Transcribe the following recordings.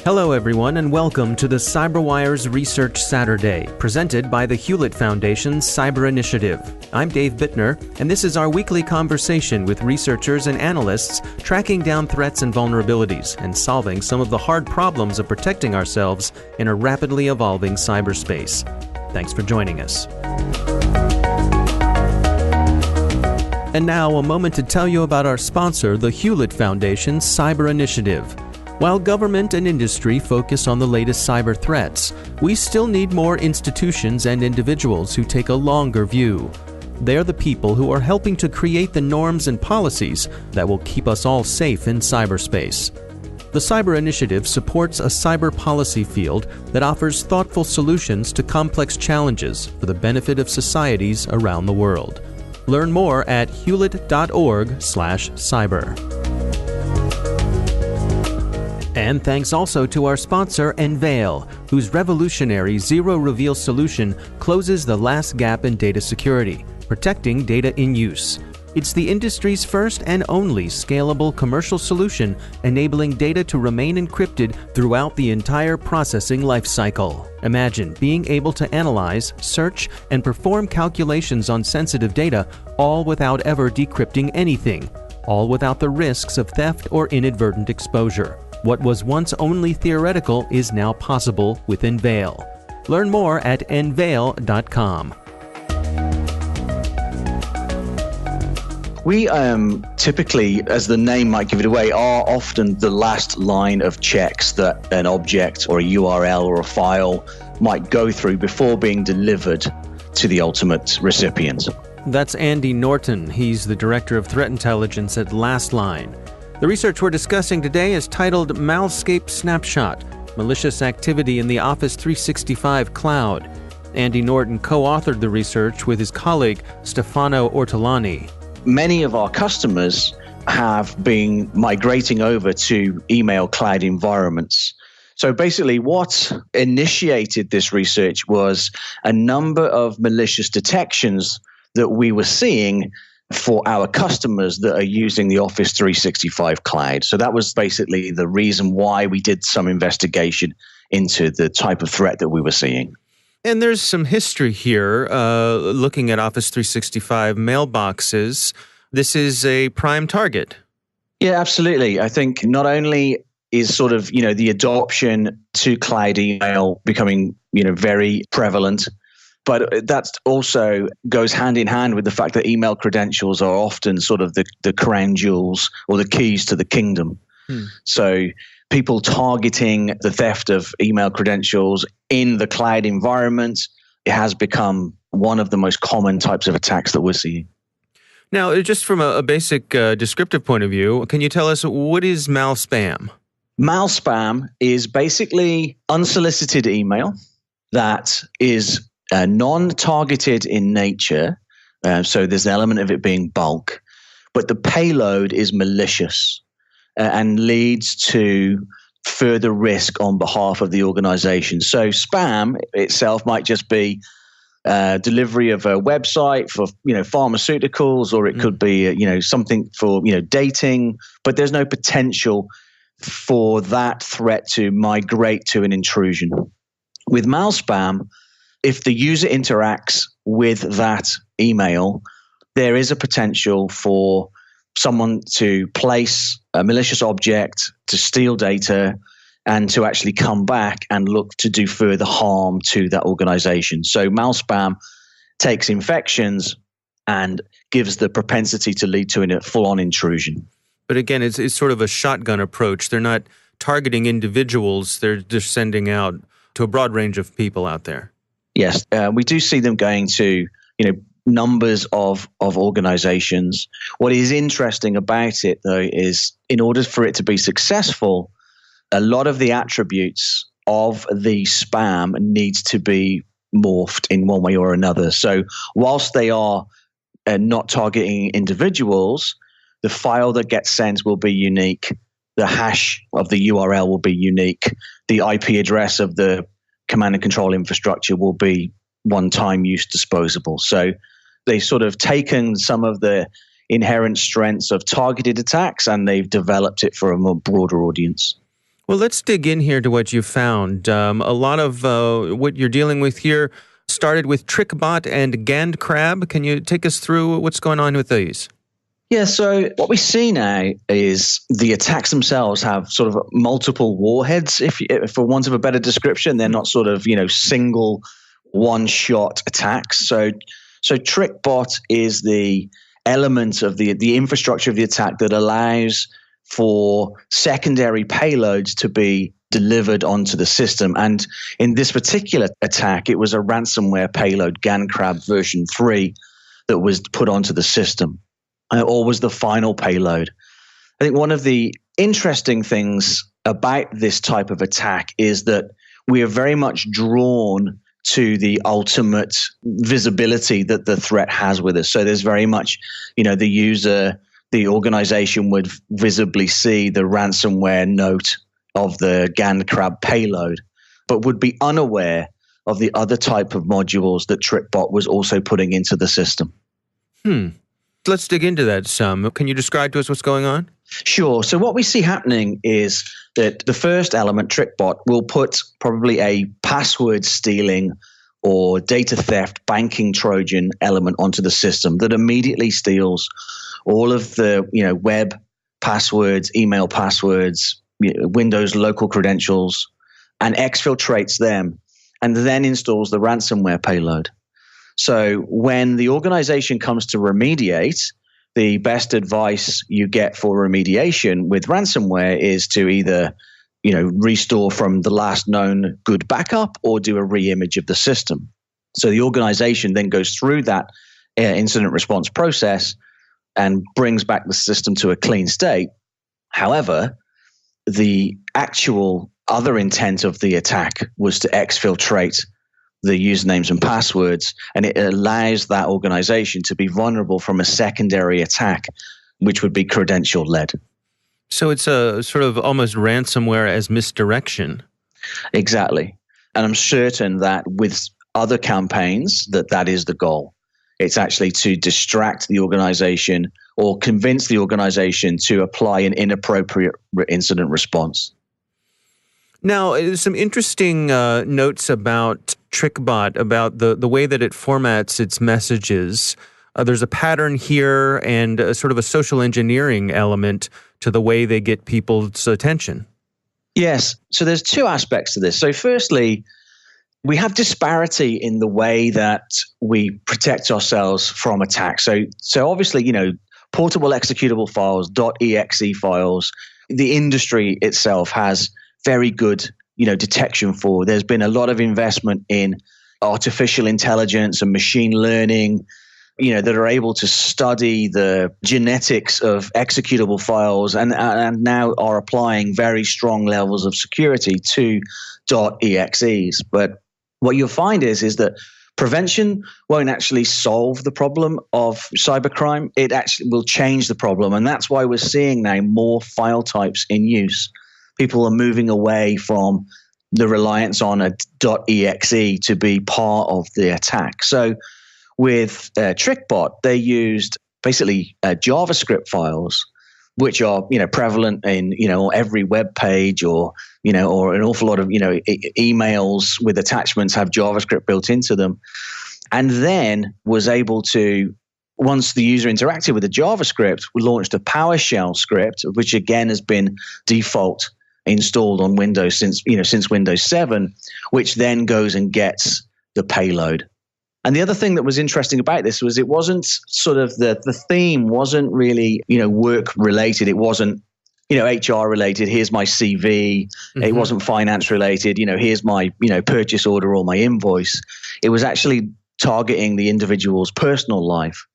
Hello everyone and welcome to the CyberWire's Research Saturday, presented by the Hewlett Foundation's Cyber Initiative. I'm Dave Bittner, and this is our weekly conversation with researchers and analysts tracking down threats and vulnerabilities and solving some of the hard problems of protecting ourselves in a rapidly evolving cyberspace. Thanks for joining us. And now a moment to tell you about our sponsor, the Hewlett Foundation's Cyber Initiative. While government and industry focus on the latest cyber threats, we still need more institutions and individuals who take a longer view. They're the people who are helping to create the norms and policies that will keep us all safe in cyberspace. The Cyber Initiative supports a cyber policy field that offers thoughtful solutions to complex challenges for the benefit of societies around the world. Learn more at hewlett.org/cyber. And thanks also to our sponsor, Enveil, whose revolutionary zero-reveal solution closes the last gap in data security, protecting data in use. It's the industry's first and only scalable commercial solution, enabling data to remain encrypted throughout the entire processing lifecycle. Imagine being able to analyze, search, and perform calculations on sensitive data, all without ever decrypting anything, all without the risks of theft or inadvertent exposure. What was once only theoretical is now possible with Enveil. Learn more at enveil.com. We typically, as the name might give it away, are often the last line of checks that an object or a URL or a file might go through before being delivered to the ultimate recipient. That's Andy Norton. He's the Director of Threat Intelligence at Lastline. The research we're discussing today is titled Malscape Snapshot: Malicious Activity in the Office 365 Cloud. Andy Norton co-authored the research with his colleague Stefano Ortolani. Many of our customers have been migrating over to email cloud environments. So basically what initiated this research was a number of malicious detections that we were seeing for our customers that are using the Office 365 cloud. So that was basically the reason why we did some investigation into the type of threat that we were seeing. And there's some history here, looking at Office 365 mailboxes. This is a prime target. Yeah, absolutely. I think not only is sort of, the adoption to cloud email becoming, very prevalent, but that also goes hand in hand with the fact that email credentials are often sort of the crown jewels or the keys to the kingdom. So people targeting the theft of email credentials in the cloud environment, it has become one of the most common types of attacks that we're seeing. Now, just from a basic descriptive point of view, can you tell us what is malspam? Malspam is basically unsolicited email that is non-targeted in nature, so there's an element of it being bulk, but the payload is malicious and leads to further risk on behalf of the organization. So spam itself might just be delivery of a website for pharmaceuticals, or it could be something for dating, but there's no potential for that threat to migrate to an intrusion. With malspam, if the user interacts with that email, there is a potential for someone to place a malicious object, to steal data, and to actually come back and look to do further harm to that organization. So malspam takes infections and gives the propensity to lead to a full-on intrusion. But again, it's sort of a shotgun approach. They're not targeting individuals. They're just sending out to a broad range of people out there. Yes, we do see them going to, numbers of organizations. What is interesting about it, though, is in order for it to be successful, a lot of the attributes of the spam needs to be morphed in one way or another. So whilst they are not targeting individuals, the file that gets sent will be unique. The hash of the URL will be unique. The IP address of the command and control infrastructure will be one-time use disposable. So they've sort of taken some of the inherent strengths of targeted attacks and they've developed it for a more broader audience. Well, let's dig in here to what you found. A lot of what you're dealing with here started with TrickBot and GandCrab. Can you take us through what's going on with these? Yeah, so what we see now is the attacks themselves have sort of multiple warheads, if for want of a better description. They're not sort of, single one-shot attacks. So TrickBot is the element of the infrastructure of the attack that allows for secondary payloads to be delivered onto the system. And in this particular attack, it was a ransomware payload, GandCrab version 3, that was put onto the system. Or was the final payload. I think one of the interesting things about this type of attack is that we are very much drawn to the ultimate visibility that the threat has with us. So there's very much, the user, the organization would visibly see the ransomware note of the GandCrab payload, but would be unaware of the other type of modules that TrickBot was also putting into the system. Let's dig into that some. Can you describe to us what's going on? Sure. So what we see happening is that the first element, TrickBot, will put probably a password stealing or data theft banking Trojan element onto the system that immediately steals all of the web passwords, email passwords, Windows local credentials, and exfiltrates them, and then installs the ransomware payload. So when the organization comes to remediate, the best advice you get for remediation with ransomware is to either, restore from the last known good backup or do a reimage of the system. So the organization then goes through that incident response process and brings back the system to a clean state. However, the actual other intent of the attack was to exfiltrate the usernames and passwords, and it allows that organization to be vulnerable from a secondary attack, which would be credential-led. So it's a sort of almost ransomware as misdirection. Exactly. And I'm certain that with other campaigns that is the goal. It's actually to distract the organization or convince the organization to apply an inappropriate incident response. Now, there's some interesting notes about TrickBot, about the way that it formats its messages. There's a pattern here and sort of a social engineering element to the way they get people's attention. Yes. So there's two aspects to this. So firstly, we have disparity in the way that we protect ourselves from attacks. So obviously, portable executable files, .exe files, the industry itself has very good, detection for. There's been a lot of investment in artificial intelligence and machine learning, that are able to study the genetics of executable files and now are applying very strong levels of security to .exes. But what you'll find is that prevention won't actually solve the problem of cybercrime. It actually will change the problem. And that's why we're seeing now more file types in use. People are moving away from the reliance on a .exe to be part of the attack. So with TrickBot, they used basically JavaScript files, which are prevalent in every web page or an awful lot of emails with attachments have JavaScript built into them, and then was able to, once the user interacted with the JavaScript, we launched a PowerShell script, which again has been default installed on Windows since Windows 7, which then goes and gets the payload. And the other thing that was interesting about this was it wasn't sort of the theme wasn't really work related. It wasn't HR related. Here's my CV. Mm-hmm. It wasn't finance related. Here's my purchase order or my invoice. It was actually targeting the individual's personal life.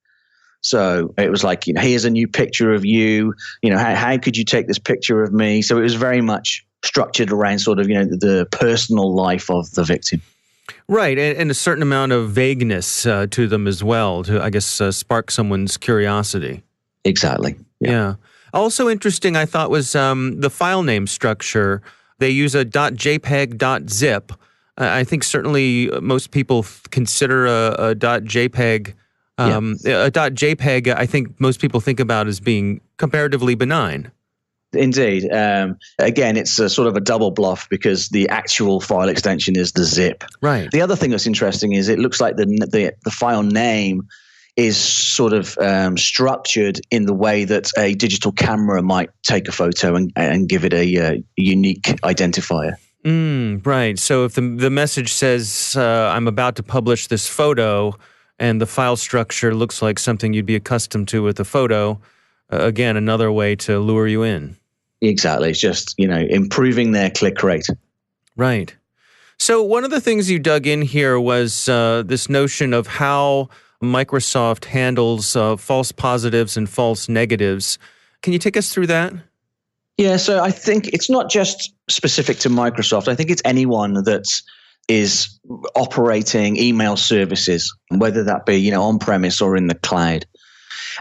So it was like, here's a new picture of you. How could you take this picture of me? So it was very much structured around sort of, the personal life of the victim. Right, and a certain amount of vagueness to them as well, to, I guess, spark someone's curiosity. Exactly. Yeah. Also interesting, I thought, was the file name structure. They use a .jpeg.zip. I think certainly most people consider a .jpeg. A .jpeg, I think most people think about as being comparatively benign. Indeed. Again, it's a sort of a double bluff because the actual file extension is the zip. Right. The other thing that's interesting is it looks like the file name is sort of structured in the way that a digital camera might take a photo and give it a unique identifier. Right. So if the message says, I'm about to publish this photo, and the file structure looks like something you'd be accustomed to with a photo, again, another way to lure you in. Exactly. It's just, improving their click rate. Right. So one of the things you dug in here was this notion of how Microsoft handles false positives and false negatives. Can you take us through that? Yeah, so I think it's not just specific to Microsoft. I think it's anyone that is operating email services, whether that be, on-premise or in the cloud.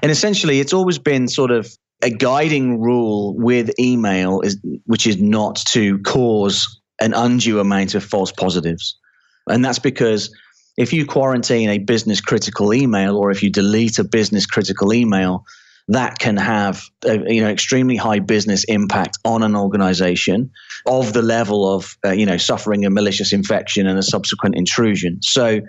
And essentially, it's always been sort of a guiding rule with email, which is not to cause an undue amount of false positives. And that's because if you quarantine a business critical email, or if you delete a business critical email, that can have extremely high business impact on an organization of the level of suffering a malicious infection and a subsequent intrusion. So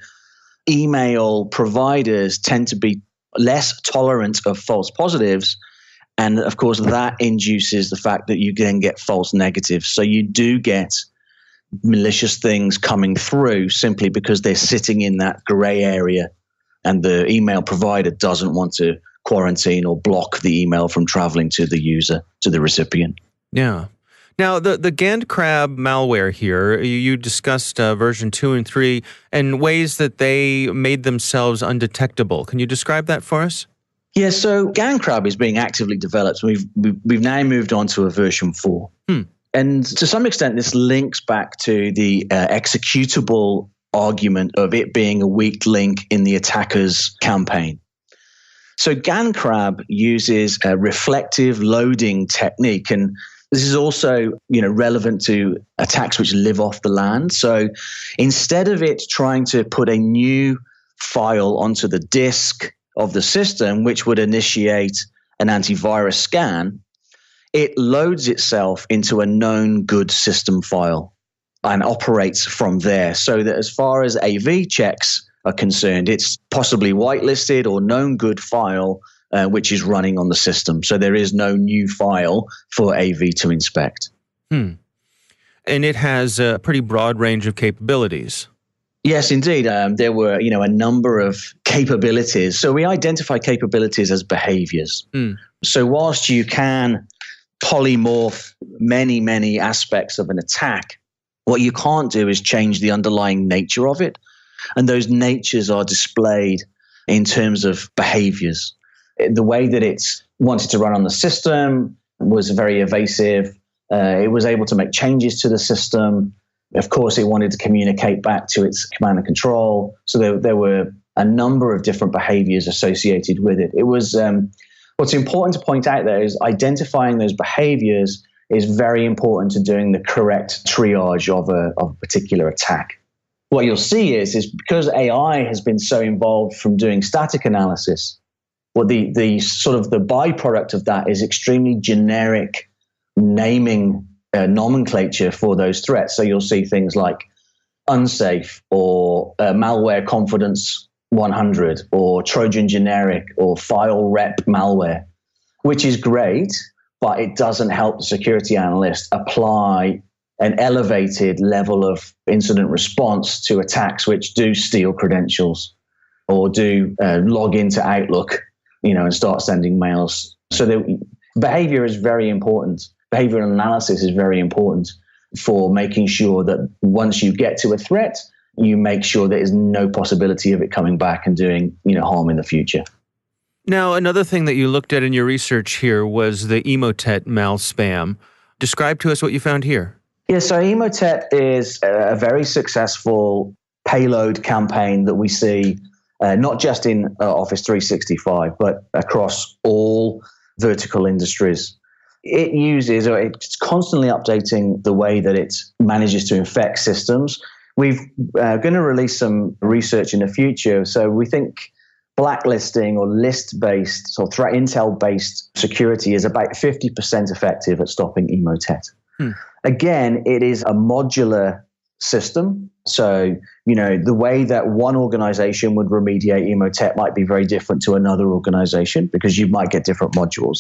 email providers tend to be less tolerant of false positives. And of course, that induces the fact that you then get false negatives. So you do get malicious things coming through simply because they're sitting in that gray area and the email provider doesn't want to quarantine or block the email from traveling to the user, to the recipient. Yeah. Now, the GandCrab malware here, you discussed version 2 and 3 and ways that they made themselves undetectable. Can you describe that for us? Yeah, so GandCrab is being actively developed. We've now moved on to a version 4. And to some extent, this links back to the executable argument of it being a weak link in the attacker's campaign. So GandCrab uses a reflective loading technique, and this is also relevant to attacks which live off the land. So instead of it trying to put a new file onto the disk of the system, which would initiate an antivirus scan, it loads itself into a known good system file and operates from there, so that as far as AV checks are concerned, it's possibly whitelisted or known good file which is running on the system. So there is no new file for AV to inspect. And it has a pretty broad range of capabilities. Yes, indeed. There were, a number of capabilities. So we identify capabilities as behaviors. So whilst you can polymorph many, many aspects of an attack, what you can't do is change the underlying nature of it. And those natures are displayed in terms of behaviors. The way that it's wanted to run on the system was very evasive. It was able to make changes to the system. Of course, it wanted to communicate back to its command and control. So there were a number of different behaviors associated with it. It was what's important to point out there is identifying those behaviors is very important to doing the correct triage of a particular attack. What you'll see is because AI has been so involved from doing static analysis, what the sort of the byproduct of that is extremely generic naming nomenclature for those threats. So you'll see things like unsafe or malware confidence 100 or Trojan generic or file rep malware, which is great, but it doesn't help the security analyst apply an elevated level of incident response to attacks which do steal credentials or do log into Outlook, and start sending mails. So the behavior is very important. Behavioral analysis is very important for making sure that once you get to a threat, you make sure there is no possibility of it coming back and doing harm in the future. Now, another thing that you looked at in your research here was the Emotet malspam. Describe to us what you found here. Yeah, so Emotet is a very successful payload campaign that we see not just in Office 365, but across all vertical industries. It's constantly updating the way that it manages to infect systems. We're going to release some research in the future. So we think blacklisting or list-based or threat intel-based security is about 50% effective at stopping emotet. Again, it is a modular system. So, the way that one organization would remediate emotet might be very different to another organization because you might get different modules.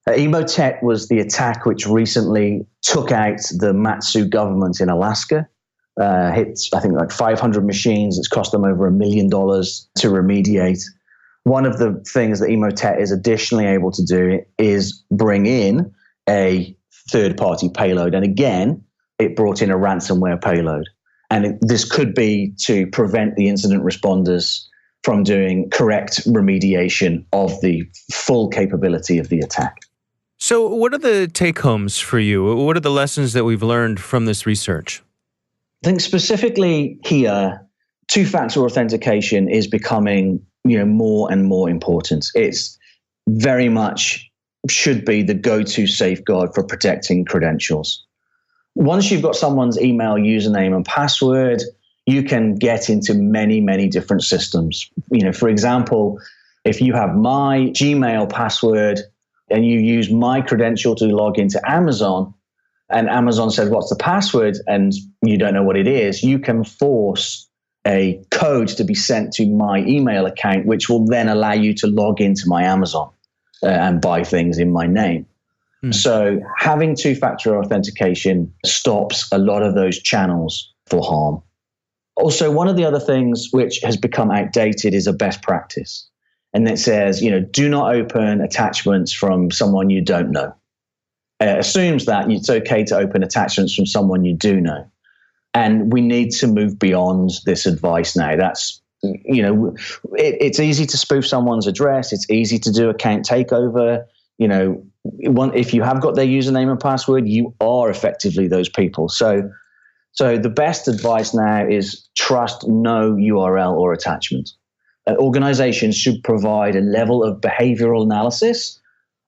Emotet was the attack which recently took out the Matsu government in Alaska. Hit, I think, like 500 machines. It's cost them over $1 million to remediate. One of the things that Emotet is additionally able to do is bring in a third-party payload. And again, it brought in a ransomware payload. And this could be to prevent the incident responders from doing correct remediation of the full capability of the attack. So what are the take-homes for you? What are the lessons that we've learned from this research? I think specifically here, two-factor authentication is becoming, more and more important. It's very much should be the go-to safeguard for protecting credentials. Once you've got someone's email, username, and password, you can get into many, many different systems. For example, if you have my Gmail password and you use my credential to log into Amazon, and Amazon says, what's the password? And you don't know what it is, you can force a code to be sent to my email account, which will then allow you to log into my Amazon and buy things in my name. So having two-factor authentication stops a lot of those channels for harm. Also, one of the other things which has become outdated is a best practice. And it says, do not open attachments from someone you don't know. Assumes that it's okay to open attachments from someone you do know. And we need to move beyond this advice now. That's, it's easy to spoof someone's address. It's easy to do account takeover. If you have got their username and password, you are effectively those people. So the best advice now is trust no URL or attachment. Organizations should provide a level of behavioral analysis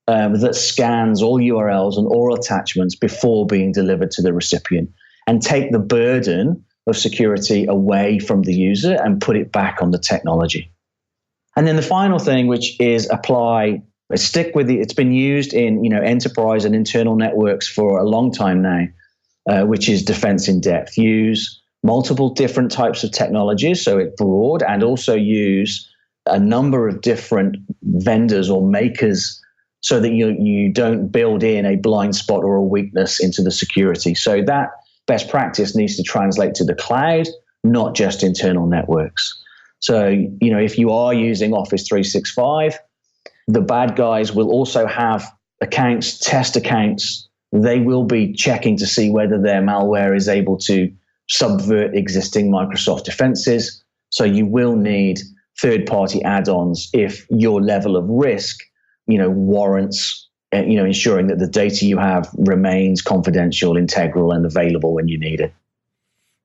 that scans all URLs and all attachments before being delivered to the recipient, and take the burden of security away from the user and put it back on the technology. And then the final thing, which is stick with it. It's been used in enterprise and internal networks for a long time now, which is defense in depth. Use multiple different types of technologies, so it's broad, and also use a number of different vendors or makers so that you don't build in a blind spot or a weakness into the security. So that best practice needs to translate to the cloud, not just internal networks. So, if you are using Office 365, the bad guys will also have accounts, test accounts. They will be checking to see whether their malware is able to subvert existing Microsoft defenses. So you will need third-party add-ons if your level of risk, warrants, ensuring that the data you have remains confidential, integral, and available when you need it.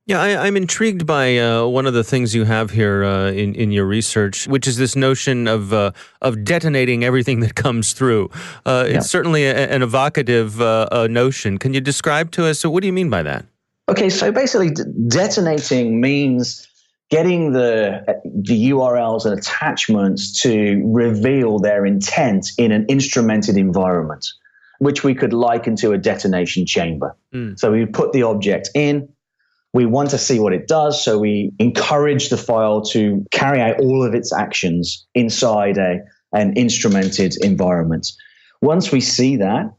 Yeah, I'm intrigued by one of the things you have here in your research, which is this notion of detonating everything that comes through. It's certainly an evocative notion. Can you describe to us, so what do you mean by that? Okay, so basically detonating means getting the URLs and attachments to reveal their intent in an instrumented environment, which we could liken to a detonation chamber. So we put the object in. We want to see what it does, so we encourage the file to carry out all of its actions inside an instrumented environment. Once we see that,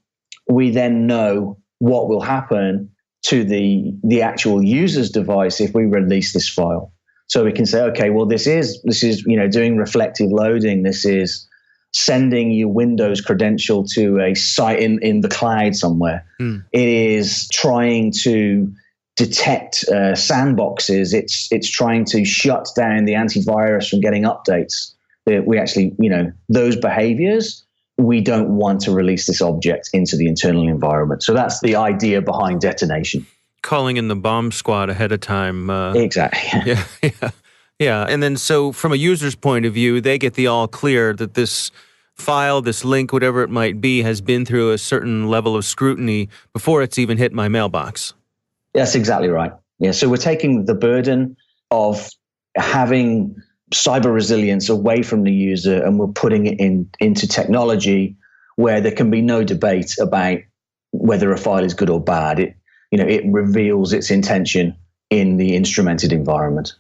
we then know what will happen to the actual user's device if we release this file. So we can say, okay, well, this is doing reflective loading. This is sending your Windows credential to a site in the cloud somewhere. It is trying to detect sandboxes. It's trying to shut down the antivirus from getting updates. We actually, those behaviors, we don't want to release this object into the internal environment. So that's the idea behind detonation. Calling in the bomb squad ahead of time. Exactly. Yeah. And then so from a user's point of view, they get the all clear that this file, this link, whatever it might be, has been through a certain level of scrutiny before it's even hit my mailbox. That's exactly right. Yeah. So we're taking the burden of having cyber resilience away from the user and we're putting it into technology where there can be no debate about whether a file is good or bad. It reveals its intention in the instrumented environment.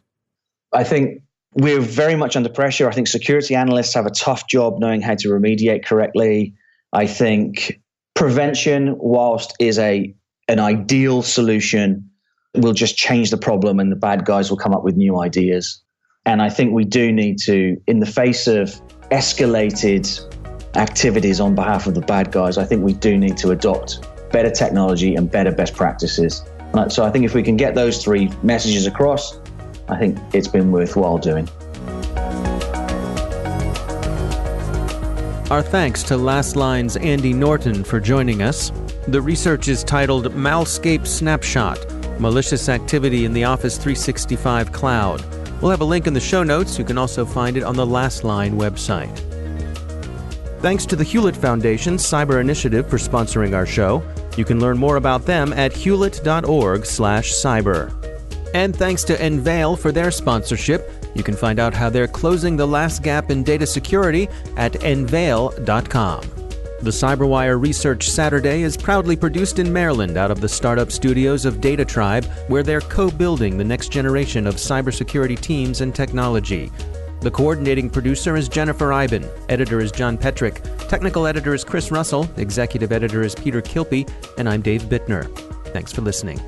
I think we're very much under pressure. I think security analysts have a tough job knowing how to remediate correctly. I think prevention, whilst is an ideal solution, will just change the problem and the bad guys will come up with new ideas. And I think we do need to, in the face of escalated activities on behalf of the bad guys, I think we do need to adopt better technology and better best practices. So I think if we can get those three messages across, I think it's been worthwhile doing. Our thanks to Lastline's Andy Norton for joining us. The research is titled Malscape Snapshot: Malicious Activity in the Office 365 Cloud. We'll have a link in the show notes. You can also find it on the Lastline website. Thanks to the Hewlett Foundation's Cyber Initiative for sponsoring our show. You can learn more about them at hewlett.org/cyber. And thanks to Enveil for their sponsorship. You can find out how they're closing the last gap in data security at enveil.com. The CyberWire Research Saturday is proudly produced in Maryland out of the startup studios of Data Tribe, where they're co-building the next generation of cybersecurity teams and technology. The coordinating producer is Jennifer Eiben. Editor is John Petrick. Technical editor is Chris Russell. Executive editor is Peter Kilpie. And I'm Dave Bittner. Thanks for listening.